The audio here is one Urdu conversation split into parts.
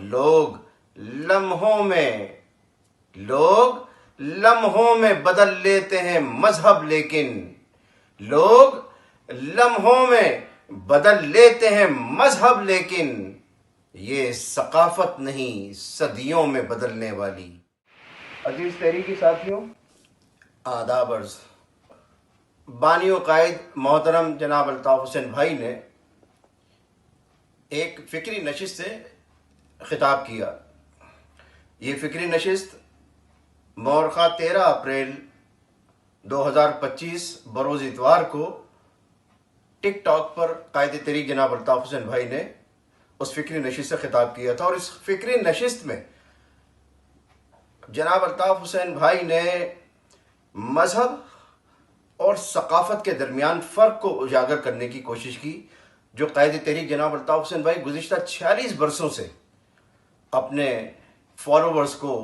لوگ لمحوں میں بدل لیتے ہیں مذہب، لیکن لوگ لمحوں میں بدل لیتے ہیں مذہب، لیکن یہ ثقافت نہیں صدیوں میں بدلنے والی۔ عزیز تحریکی ساتھیوں، آداب عرض۔ بانی و قائد محترم جناب الطاف حسین بھائی نے ایک فکری نشست سے خطاب کیا۔ یہ فکری نشست مورخہ 13 اپریل 2025 بروز اتوار کو ٹک ٹاک پر قائد تحریک جناب الطاف حسین بھائی نے اس فکری نشست سے خطاب کیا تھا، اور اس فکری نشست میں جناب الطاف حسین بھائی نے مذہب اور ثقافت کے درمیان فرق کو اجاگر کرنے کی کوشش کی، جو قائد تحریک جناب الطاف حسین بھائی گزشتہ 46 برسوں سے اپنے فالوورز کو،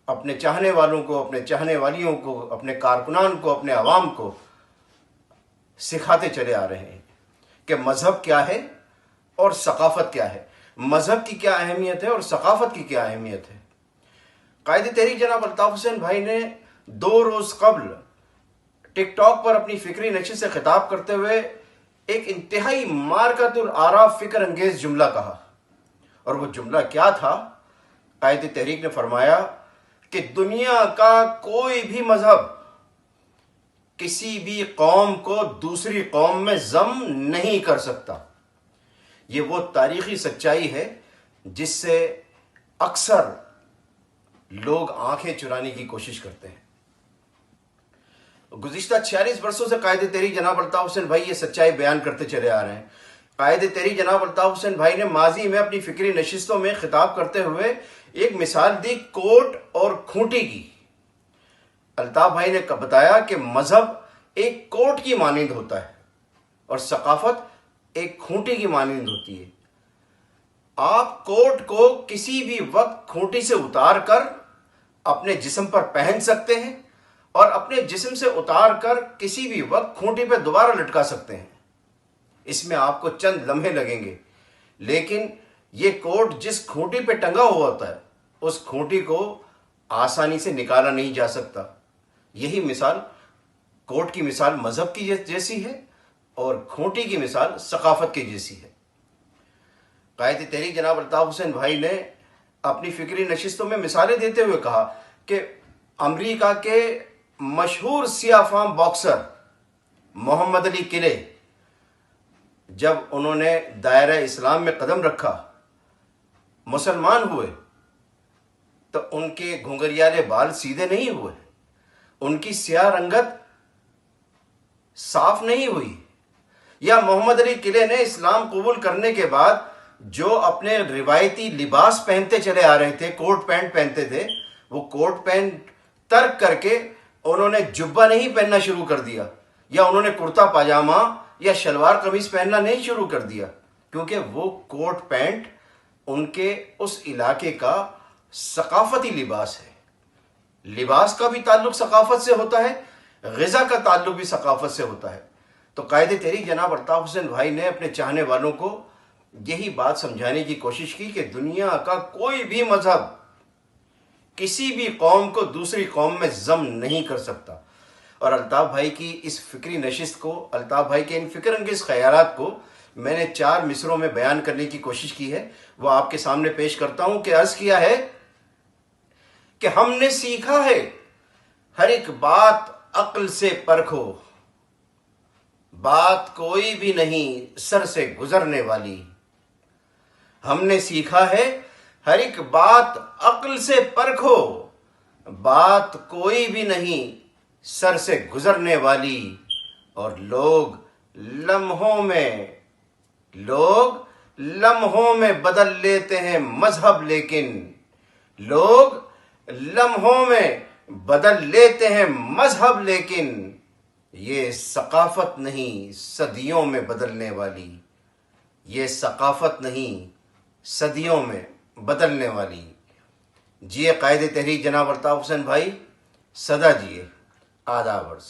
اپنے چاہنے والوں کو، اپنے چاہنے والیوں کو، اپنے کارکنان کو، اپنے عوام کو سکھاتے چلے آ رہے ہیں کہ مذہب کیا ہے اور ثقافت کیا ہے، مذہب کی کیا اہمیت ہے اور ثقافت کی کیا اہمیت ہے۔ قائد تحریک جناب الطاف حسین بھائی نے 2 روز قبل ٹک ٹاک پر اپنی فکری نشست سے خطاب کرتے ہوئے ایک انتہائی مارکۃ الآراء فکر انگیز جملہ کہا، اور وہ جملہ کیا تھا؟ قائد تحریک نے فرمایا کہ دنیا کا کوئی بھی مذہب کسی بھی قوم کو دوسری قوم میں ضم نہیں کر سکتا۔ یہ وہ تاریخی سچائی ہے جس سے اکثر لوگ آنکھیں چرانے کی کوشش کرتے ہیں۔ گزشتہ 46 برسوں سے قائد تحریک جناب الطاف حسین بھائی یہ سچائی بیان کرتے چلے آ رہے ہیں۔ قائد تحریک جناب الطاف حسین بھائی نے ماضی میں اپنی فکری نشستوں میں خطاب کرتے ہوئے ایک مثال دی کوٹ اور کھونٹی کی۔ الطاف بھائی نے بتایا کہ مذہب ایک کوٹ کی مانند ہوتا ہے اور ثقافت ایک کھونٹی کی مانند ہوتی ہے۔ آپ کوٹ کو کسی بھی وقت کھونٹی سے اتار کر اپنے جسم پر پہن سکتے ہیں، اور اپنے جسم سے اتار کر کسی بھی وقت کھونٹی پہ دوبارہ لٹکا سکتے ہیں۔ اس میں آپ کو چند لمحے لگیں گے، لیکن یہ کوٹ جس کھونٹی پہ ٹنگا ہوا ہوتا ہے اس کھونٹی کو آسانی سے نکالا نہیں جا سکتا۔ یہی مثال، کوٹ کی مثال مذہب کی جیسی ہے اور کھونٹی کی مثال ثقافت کی جیسی ہے۔ قائد تحریک جناب الطاف حسین بھائی نے اپنی فکری نشستوں میں مثالیں دیتے ہوئے کہا کہ امریکہ کے مشہور سیاہ فام باکسر محمد علی کلے جب انہوں نے دائرہ اسلام میں قدم رکھا، مسلمان ہوئے، تو ان کے گھنگریالے بال سیدھے نہیں ہوئے، ان کی سیاہ رنگت صاف نہیں ہوئی۔ یا محمد علی کلے نے اسلام قبول کرنے کے بعد جو اپنے روایتی لباس پہنتے چلے آ رہے تھے، کوٹ پینٹ پہنتے تھے، وہ کوٹ پینٹ ترک کر کے انہوں نے جبہ نہیں پہننا شروع کر دیا، یا انہوں نے کرتا پاجامہ یا شلوار قمیص پہننا نہیں شروع کر دیا، کیونکہ وہ کوٹ پینٹ ان کے اس علاقے کا ثقافتی لباس ہے۔ لباس کا بھی تعلق ثقافت سے ہوتا ہے، غذا کا تعلق بھی ثقافت سے ہوتا ہے۔ تو قائد تحریک جناب الطاف حسین بھائی نے اپنے چاہنے والوں کو یہی بات سمجھانے کی کوشش کی کہ دنیا کا کوئی بھی مذہب کسی بھی قوم کو دوسری قوم میں ضم نہیں کر سکتا۔ اور الطاف بھائی کی اس فکری نشست کو، الطاف بھائی کے ان فکر انگیز خیالات کو میں نے 4 مصروں میں بیان کرنے کی کوشش کی ہے، وہ آپ کے سامنے پیش کرتا ہوں کہ عرض کیا ہے کہ ہم نے سیکھا ہے ہر ایک بات عقل سے پرکھو، بات کوئی بھی نہیں سر سے گزرنے والی۔ ہم نے سیکھا ہے ہر ایک بات عقل سے پرکھو، بات کوئی بھی نہیں سر سے گزرنے والی۔ اور لوگ لمحوں میں بدل لیتے ہیں مذہب، لیکن لوگ لمحوں میں بدل لیتے ہیں مذہب، لیکن یہ ثقافت نہیں صدیوں میں بدلنے والی۔ یہ ثقافت نہیں صدیوں میں بدلنے والی۔ جیے قائد تحریک جناب الطاف حسین بھائی، سدا جیے۔ آداب عرض۔